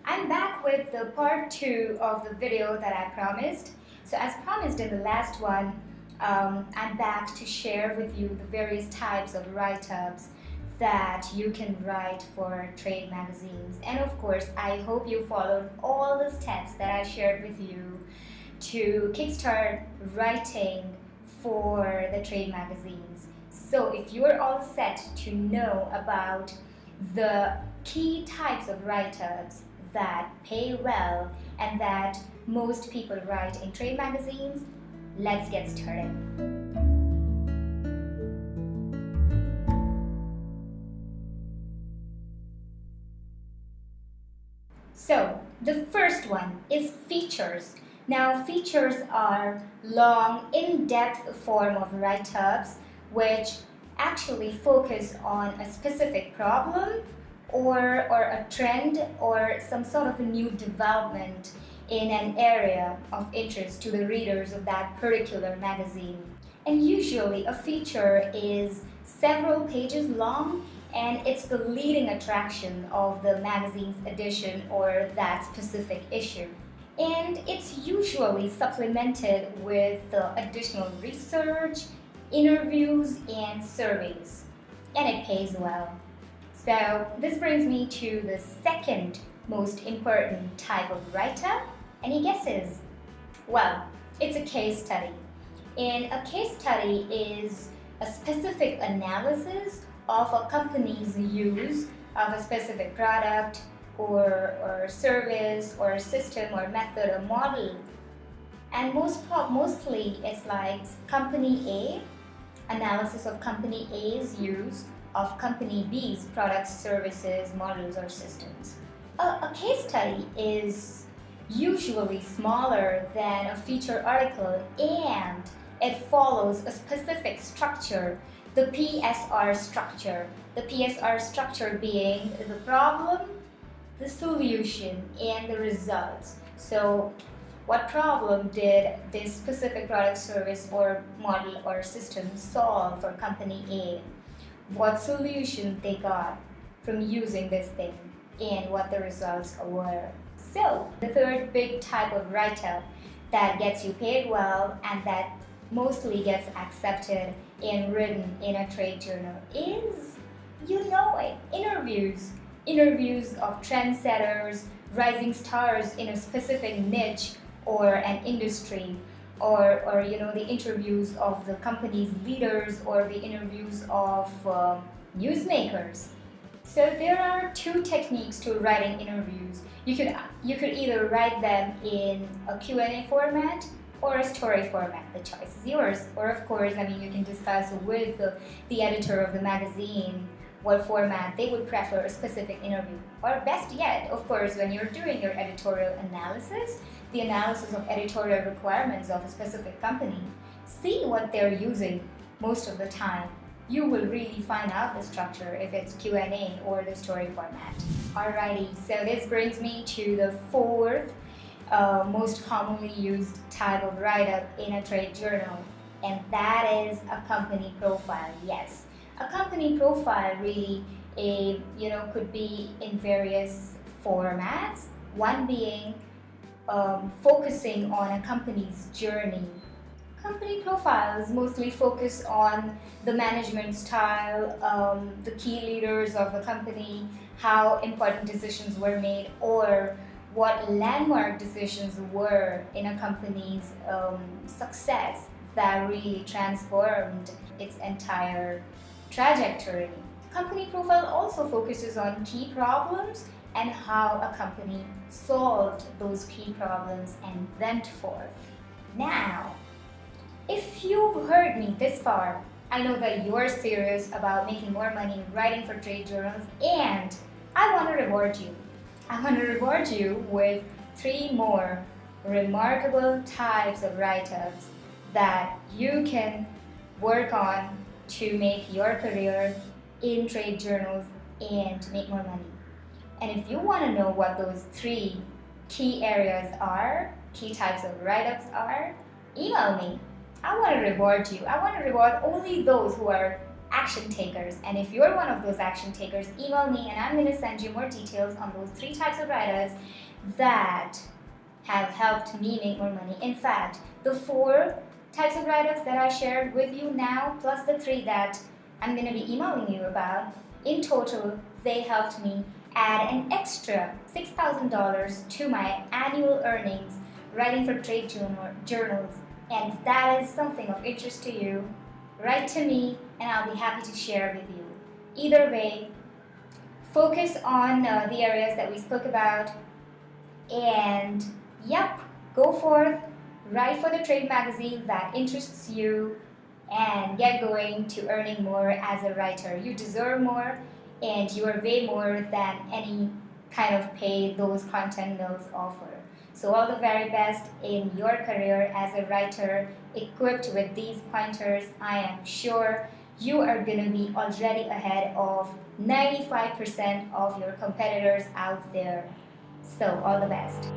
I'm back with the part 2 of the video that I promised. So as promised in the last one, I'm back to share with you the various types of write-ups that you can write for trade magazines. And of course, I hope you followed all the steps that I shared with you to kickstart writing for the trade magazines. So if you're all set to know about the key types of write-ups that pay well and that most people write in trade magazines, let's get started. So the first one is features. Now features are long, in-depth form of write-ups which actually focus on a specific problem or a trend or some sort of a new development in an area of interest to the readers of that particular magazine. And usually a feature is several pages long and it's the leading attraction of the magazine's edition or that specific issue. And it's usually supplemented with additional research, interviews, and surveys. And it pays well. So this brings me to the second most important type of write-up. Any guesses? Well, it's a case study. And a case study is a specific analysis of a company's use of a specific product or service or system or method or model. And mostly it's like company A, analysis of company A's use of company B's products, services, models, or systems. A case study is usually smaller than a feature article and it follows a specific structure, the PSR structure. The PSR structure being the problem, the solution, and the results. So what problem did this specific product, service, or model or system solve for company A? What solution they got from using this thing and what the results were. So the third big type of write-up that gets you paid well and that mostly gets accepted and written in a trade journal is, you know it, interviews. Interviews of trendsetters, rising stars in a specific niche or an industry, or the interviews of the company's leaders or the interviews of newsmakers. So there are two techniques to writing interviews. You could either write them in a Q&A format or a story format. The choice is yours. Or of course, you can discuss with the editor of the magazine what format they would prefer a specific interview. Or best yet, of course, when you're doing your editorial analysis, the analysis of editorial requirements of a specific company, see what they're using most of the time. You will really find out the structure if it's Q&A or the story format. Alrighty, so this brings me to the fourth most commonly used type of write-up in a trade journal, and that is a company profile. Yes, a company profile really could be in various formats, one being focusing on a company's journey. Company profiles mostly focus on the management style, the key leaders of the company, how important decisions were made, or what landmark decisions were in a company's success that really transformed its entire trajectory. Company profile also focuses on key problems and how a company solved those key problems and went forth. Now, if you've heard me this far, I know that you're serious about making more money writing for trade journals, and I want to reward you. I want to reward you with 3 more remarkable types of write-ups that you can work on to make your career in trade journals and make more money. And if you want to know what those 3 key areas are, key types of write-ups are, email me. I want to reward you. I want to reward only those who are action takers. And if you're one of those action takers, email me and I'm going to send you more details on those 3 types of writers that have helped me make more money. In fact, the 4 types of write-ups that I shared with you now, plus the 3 that I'm going to be emailing you about, in total, they helped me add an extra $6,000 to my annual earnings writing for trade journals. And if that is something of interest to you, write to me and I'll be happy to share with you. Either way, focus on the areas that we spoke about, and yep, go forth, write for the trade magazine that interests you, and get going to earning more as a writer. You deserve more, and you are way more than any kind of pay those content mills offer. So all the very best in your career as a writer. Equipped with these pointers, I am sure you are going to be already ahead of 95% of your competitors out there. So all the best.